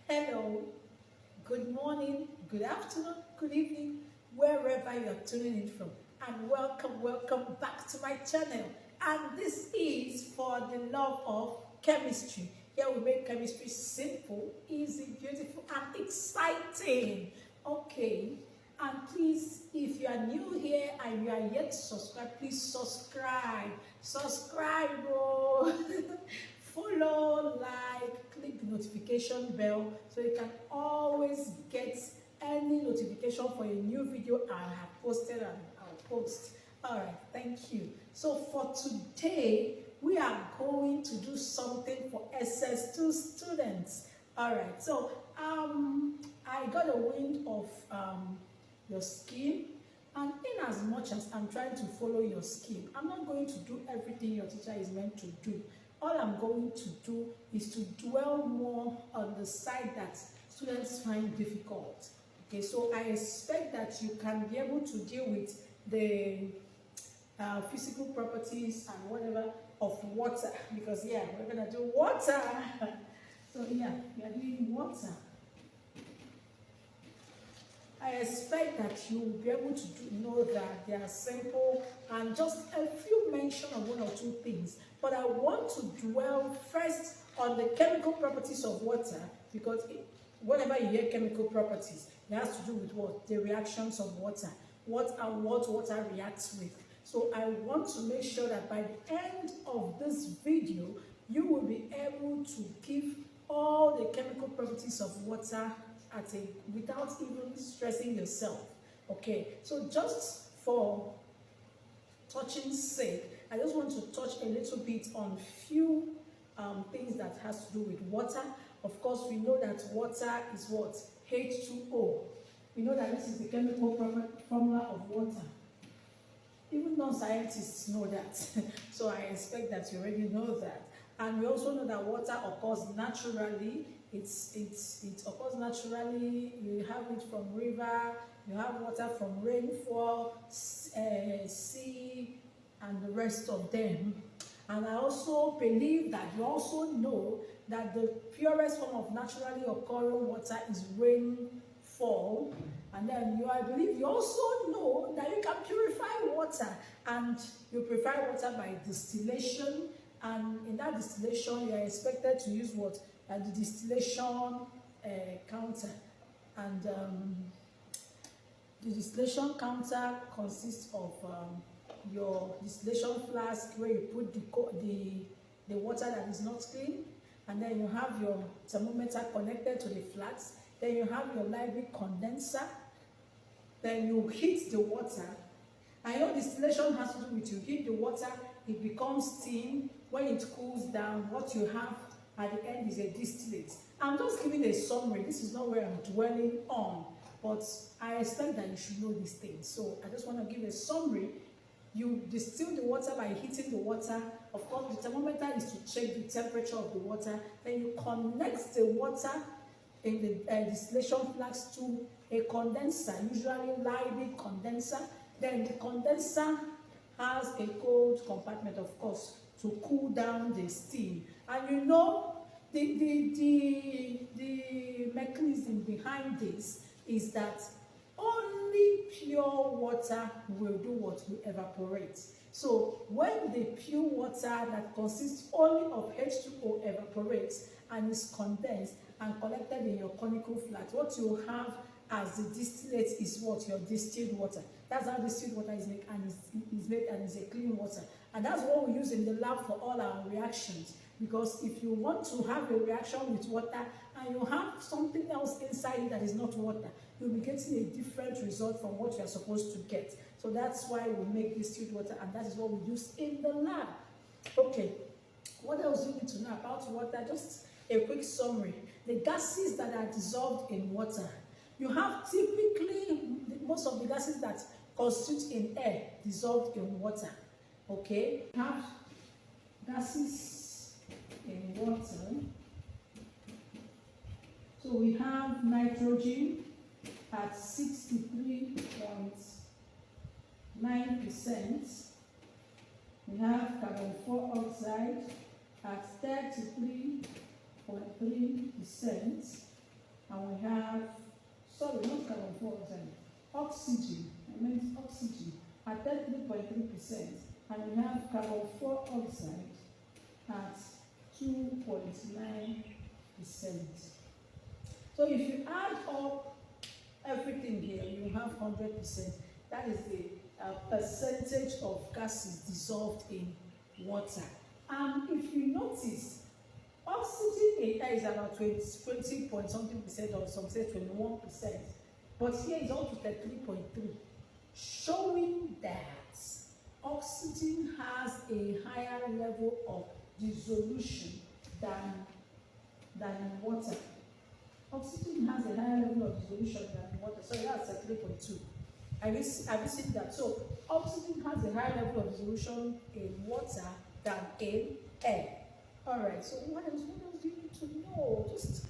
Hello, good morning, good afternoon, good evening, wherever you're tuning in from. And welcome back to my channel. And this is for the love of chemistry. Here we make chemistry simple, easy, beautiful, and exciting. Okay, and please, if you are new here and you are yet to subscribe, please subscribe. Subscribe, bro. Follow, like, click the notification bell so you can always get any notification for a new video I have posted and I'll post. All right, thank you. So for today, we are going to do something for SS2 students. All right, so I got a wind of your scheme, and in as much as I'm trying to follow your scheme, I'm not going to do everything your teacher is meant to do. All I'm going to do is to dwell more on the side that students find difficult. Okay, so I expect that you can be able to deal with the physical properties and whatever of water, because yeah, we're gonna do water. So yeah, we are doing water. I expect that you will be able to know that they are simple and just a few mention of one or two things. But I want to dwell first on the chemical properties of water, because whenever you hear chemical properties, it has to do with what? The reactions of water. What water reacts with. So I want to make sure that by the end of this video, you will be able to give all the chemical properties of water without even stressing yourself. Okay, so just for touching sake, I just want to touch a little bit on few things that has to do with water. Of course, we know that water is what? H2O. We know that this is the chemical formula of water. Even non-scientists know that. So I expect that you already know that. And we also know that water occurs naturally. It occurs naturally. You have it from river, you have water from rainfall, sea, and the rest of them. And I also believe that you also know that the purest form of naturally occurring water is rainfall. And then I believe you also know that you can purify water, and you purify water by distillation. And in that distillation, you are expected to use what? The distillation counter. And the distillation counter consists of your distillation flask, where you put the water that is not clean, and then you have your thermometer connected to the flask, then you have your library condenser, then you heat the water. And your distillation has to do with you heat the water, it becomes steam. When it cools down, what you have at the end is a distillate. I'm just giving a summary. This is not where I'm dwelling on, but I expect that you should know these things. So I just want to give a summary. You distill the water by heating the water. Of course, the thermometer is to check the temperature of the water. Then you connect the water in the distillation flask to a condenser, usually library condenser. Then the condenser has a cold compartment, of course, to cool down the steam. And you know, the mechanism behind this is that only pure water will do what? Will evaporate. So when the pure water that consists only of H2O evaporates and is condensed and collected in your conical flask, what you have as the distillate is what? Your distilled water. That's how distilled water is made, and is a clean water. And that's what we use in the lab for all our reactions. Because if you want to have a reaction with water and you have something else inside it that is not water, you'll be getting a different result from what you are supposed to get. So that's why we make distilled water, and that is what we use in the lab. Okay, what else do you need to know about water? Just a quick summary. The gases that are dissolved in water. You have typically most of the gases that constitute in air dissolved in water. Okay, you have gases in water. So we have nitrogen at 63.9%. We have carbon dioxide at 33.3%. we have, sorry, not carbon 4 oxide, oxygen, I meant oxygen at 33.3%, and we have carbon 4 oxide at 2.9%. So if you add up everything here, you have 100%. That is the percentage of gases dissolved in water. And if you notice, oxygen in air is about 20 point something percent, or some say 21%, but here is up to 33.3, showing that oxygen has a higher level of dissolution than water. Oxygen has a higher level of dissolution than water. So that's 33.2. Have you seen that? So oxygen has a higher level of dissolution in water than in air. All right. So what else do you need to know? Just